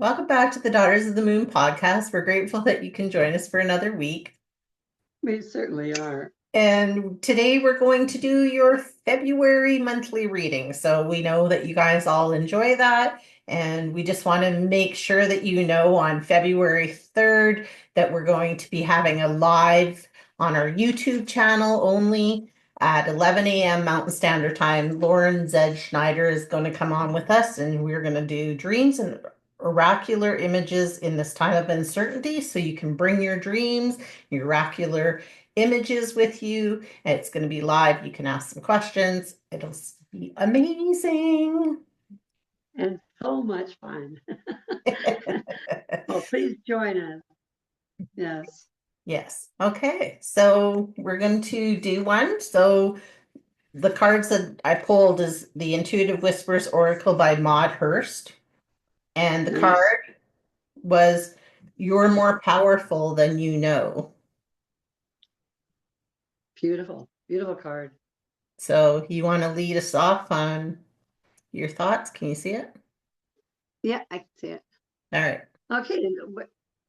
Welcome back to the Daughters of the Moon podcast. We're grateful that you can join us for another week. We certainly are. And today we're going to do your February monthly reading. So we know that you guys all enjoy that. And we just want to make sure that you know on February 3rd that we're going to be having a live on our YouTube channel only at 11 a.m. Mountain Standard Time. Lauren Zed Schneider is going to come on with us, and we're going to do dreams and oracular images in this time of uncertainty. So you can bring your dreams, your oracular images with you. It's going to be live. You can ask some questions. It'll be amazing. And so much fun. Well, please join us. Yes. Yes. Okay. So we're going to do one. So the cards that I pulled is the Intuitive Whispers Oracle by Maude Hirst. And the Nice. card was You're More Powerful Than You Know. Beautiful. Beautiful card. So you want to lead us off on your thoughts? Can you see it? Yeah, I can see it. All right. Okay.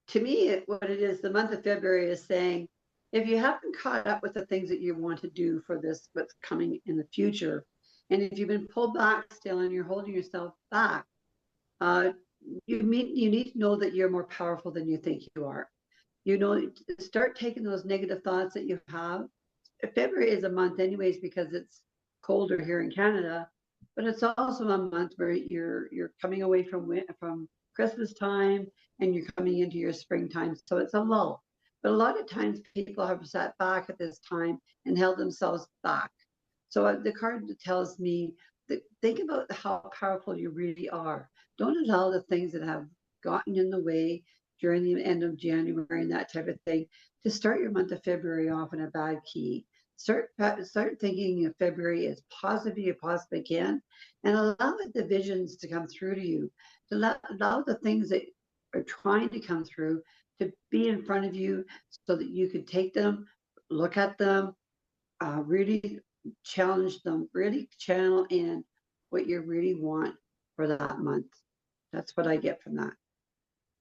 To me, what it is, the month of February is saying, if you haven't caught up with the things that you want to do for this, what's coming in the future, and if you've been pulled back still and you're holding yourself back, uh, you need to know that you're more powerful than you think you are. Start taking those negative thoughts that you have. February is a month anyways because it's colder here in Canada, but it's also a month where you're coming away from Christmas time and you're coming into your springtime, so it's a lull. But a lot of times people have sat back at this time and held themselves back. So the card tells me that think about how powerful you really are. Don't allow the things that have gotten in the way during the end of January and that type of thing to start your month of February off in a bad key. Start thinking of February as positive you possibly can, and allow the visions to come through to you. To allow the things that are trying to come through to be in front of you, so that you could take them, look at them, really challenge them, really channel in what you really want for that month. That's what I get from that.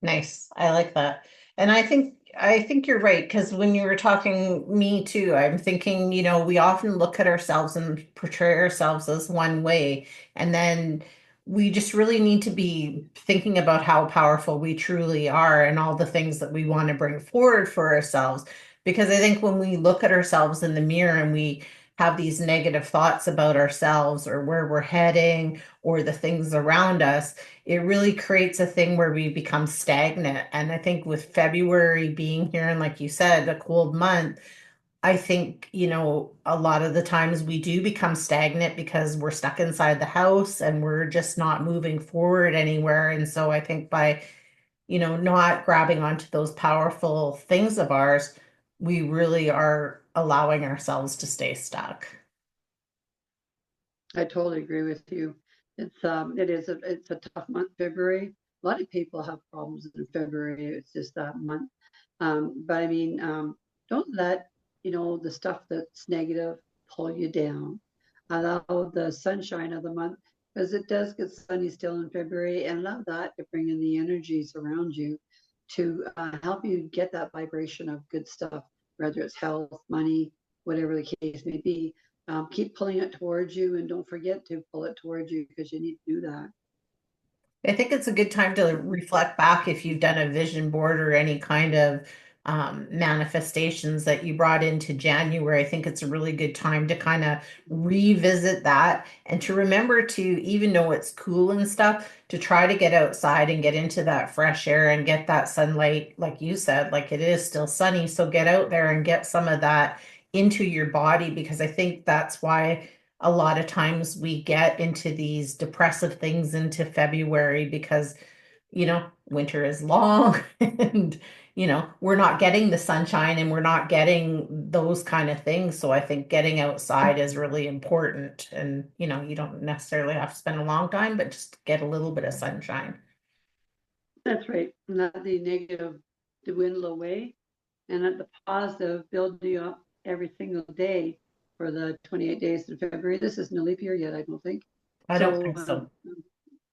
Nice. I like that. And I think you're right because when you were talking me too, I'm thinking, we often look at ourselves and portray ourselves as one way, and then we just really need to be thinking about how powerful we truly are and all the things that we want to bring forward for ourselves. Because I think when we look at ourselves in the mirror and we have these negative thoughts about ourselves or where we're heading or the things around us, it really creates a thing where we become stagnant. And I think with February being here, and like you said, a cold month, I think, a lot of the times we do become stagnant because we're stuck inside the house and we're just not moving forward anywhere. And so I think by, not grabbing onto those powerful things of ours, we really are allowing ourselves to stay stuck. I totally agree with you. It's a tough month, February. A lot of people have problems in February. It's just that month. But I mean, don't let the stuff that's negative pull you down. Allow the sunshine of the month, because it does get sunny still in February, and allow that to bring in the energies around you to help you get that vibration of good stuff, whether it's health, money, whatever the case may be. Keep pulling it towards you, and don't forget to pull it towards you because you need to do that. I think it's a good time to reflect back if you've done a vision board or any kind of manifestations that you brought into January. I think it's a really good time to kind of revisit that and to remember to, even though it's cool and stuff, to try to get outside and get into that fresh air and get that sunlight, like you said, like it is still sunny. So get out there and get some of that into your body because I think that's why a lot of times we get into these depressive things into February because, winter is long and, we're not getting the sunshine and we're not getting those kind of things. So I think getting outside is really important. And, you don't necessarily have to spend a long time, but just get a little bit of sunshine. That's right. Let the negative dwindle away, and let the positive build you up every single day for the 28 days in February. This isn't a leap year yet, I don't think. I don't So, think so.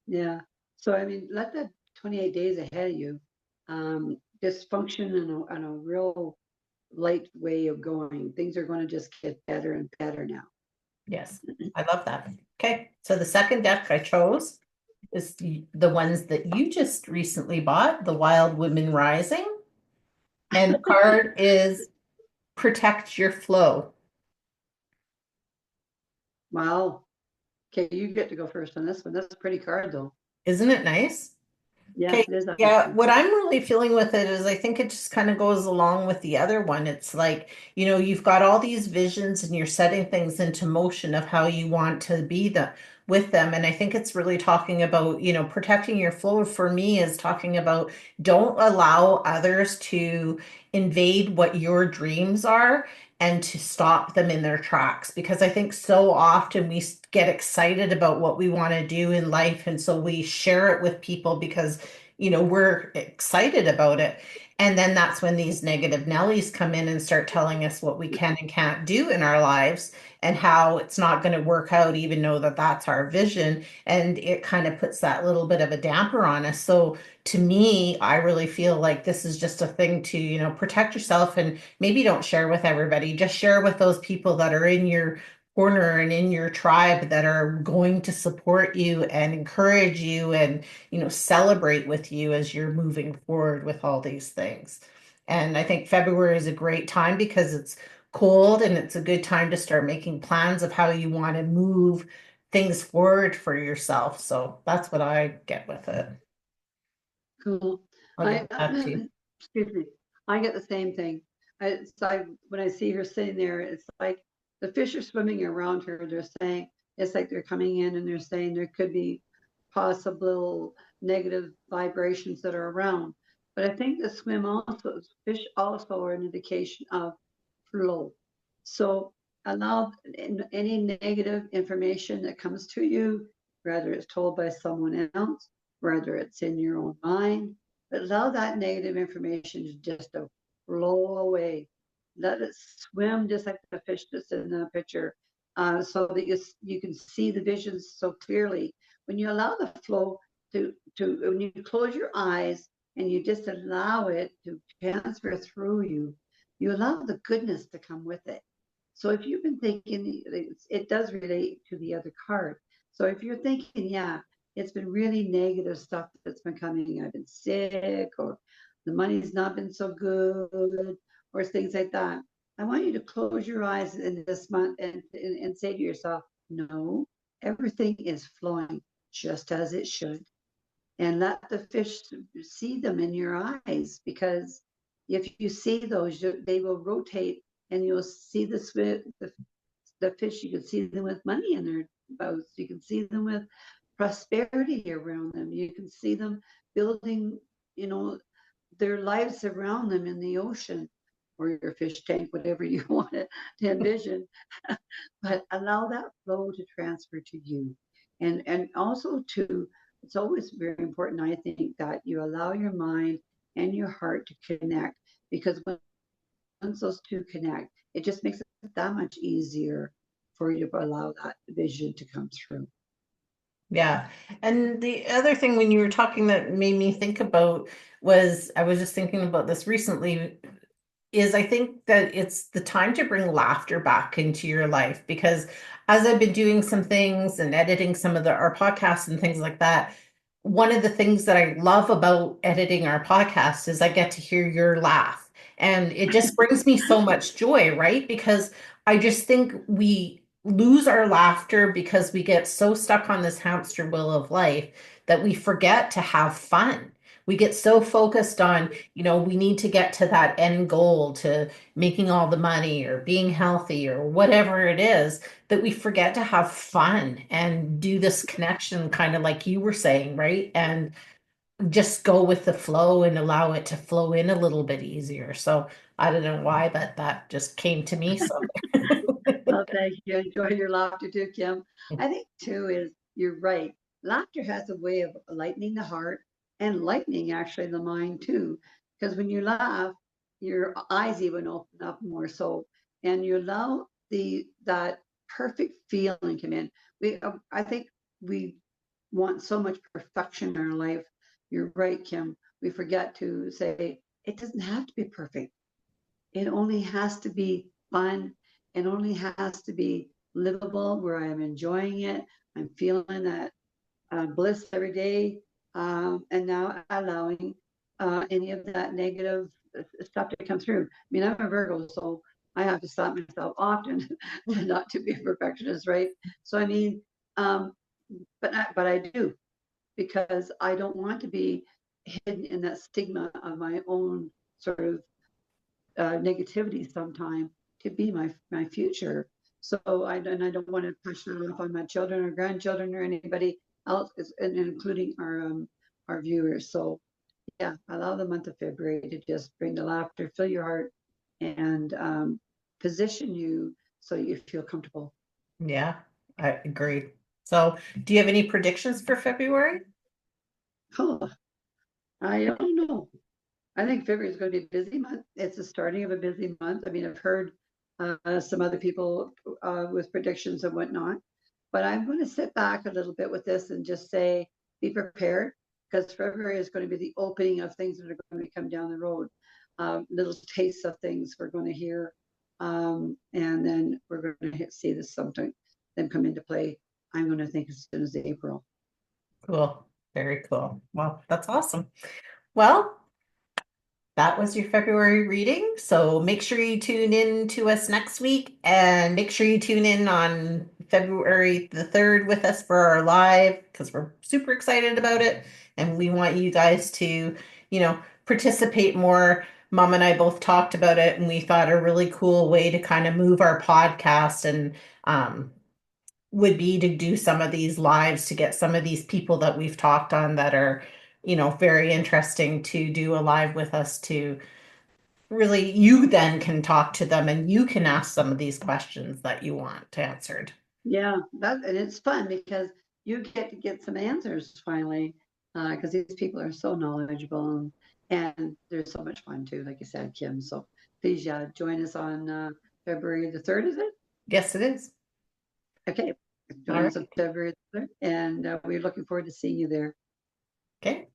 yeah. So, I mean, let the 28 days ahead of you. Just function in a real light way of going. Things are going to just get better and better now. Yes, I love that. Okay, so the second deck I chose is the ones that you just recently bought, the Wild Women Rising. And the card is Protect Your Flow. Wow. Okay, you get to go first on this one. That's a pretty card, though. Isn't it nice? Yes, Okay, it is yeah, actually. what I'm really feeling with it is I think it just kind of goes along with the other one. It's like, you've got all these visions and you're setting things into motion of how you want to be with them. And I think it's really talking about, protecting your flow for me is talking about don't allow others to invade what your dreams are and to stop them in their tracks. Because I think so often we get excited about what we want to do in life. And so we share it with people because we're excited about it. And then that's when these negative Nellies come in and start telling us what we can and can't do in our lives and how it's not going to work out, even though that's our vision. And it kind of puts that little bit of a damper on us. So to me, I really feel like this is just a thing to, protect yourself and maybe don't share with everybody. Just share with those people that are in your corner and in your tribe that are going to support you and encourage you and celebrate with you as you're moving forward with all these things. And I think February is a great time because it's cold and it's a good time to start making plans of how you want to move things forward for yourself. So that's what I get with it. Cool. I'll give I it back to you. excuse me. I get the same thing. When I see her sitting there, it's like the fish are swimming around her. They're saying it's like they're coming in and they're saying there could be possible negative vibrations that are around. But I think the fish also are an indication of flow. So allow any negative information that comes to you, whether it's told by someone else, whether it's in your own mind, but allow that negative information to just to flow away. Let it swim just like the fish that's in the picture, so that you can see the visions so clearly. When you allow the flow when you close your eyes and you just allow it to transfer through you, you allow the goodness to come with it. So if you've been thinking, it does relate to the other card. So if you're thinking, yeah, it's been really negative stuff that's been coming. I've been sick, or the money's not been so good, or things like that. I want you to close your eyes in this month and say to yourself, no, everything is flowing just as it should. And let the fish see them in your eyes, because if you see those, they will rotate and you'll see the fish. You can see them with money in their boats. You can see them with prosperity around them. You can see them building, you know, their lives around them in the ocean or your fish tank, whatever you want it to envision. But allow that flow to transfer to you. And also to, it's always very important, I think, that you allow your mind and your heart to connect, because once those two connect, it just makes it that much easier for you to allow that vision to come through. Yeah. And the other thing when you were talking that made me think about was I was just thinking about this recently is I think that it's the time to bring laughter back into your life because as I've been doing some things and editing some of our podcasts and things like that, one of the things that I love about editing our podcast is I get to hear your laugh. And it just brings me so much joy, right? Because I just think we lose our laughter because we get so stuck on this hamster wheel of life that we forget to have fun. We get so focused on, we need to get to that end goal to making all the money or being healthy or whatever it is that we forget to have fun and do this connection, kind of like you were saying, right? And just go with the flow and allow it to flow in a little bit easier. So I don't know why, but that just came to me. So Well, thank you. Enjoy your laughter too, Kim. I think too is you're right. Laughter has a way of lightening the heart and lightening actually the mind too. Because when you laugh, your eyes even open up more so, and you allow that perfect feeling come in. I think we want so much perfection in our life. you're right, Kim. We forget to say it doesn't have to be perfect. It only has to be fun. It only has to be livable where I'm enjoying it. I'm feeling that bliss every day, and now allowing any of that negative stuff to come through. I mean, I'm a Virgo, so I have to stop myself often to not to be a perfectionist, right? So I mean, um, but I do, because I don't want to be hidden in that stigma of my own sort of negativity sometime to be my future. So I don't want to push that off on my children or grandchildren or anybody else, and including our viewers. So yeah, allow the month of February to just bring the laughter, fill your heart, and position you so you feel comfortable. Yeah, I agree. So, do you have any predictions for February? Oh, I don't know. I think February is going to be a busy month. It's the starting of a busy month. I mean, I've heard some other people with predictions and whatnot, but I'm going to sit back a little bit with this and just say, be prepared, because February is going to be the opening of things that are going to come down the road. Little tastes of things we're going to hear, and then we're going to see this something then come into play. I'm going to think as soon as April. Cool. Very cool. Well, that's awesome. Well, that was your February reading. So make sure you tune in to us next week and make sure you tune in on February the 3rd with us for our live because we're super excited about it. And we want you guys to, participate more. Mom and I both talked about it and we thought a really cool way to kind of move our podcast and would be to do some of these lives to get some of these people that we've talked on that are, very interesting to do a live with us to really you then can talk to them and you can ask some of these questions that you want answered. Yeah, and it's fun because you get to get some answers finally, because these people are so knowledgeable, and they're so much fun too, like you said, Kim. So please, yeah, join us on February the 3rd, is it? Yes, it is. Okay, All join us on right. February the 3rd, and we're looking forward to seeing you there. Okay.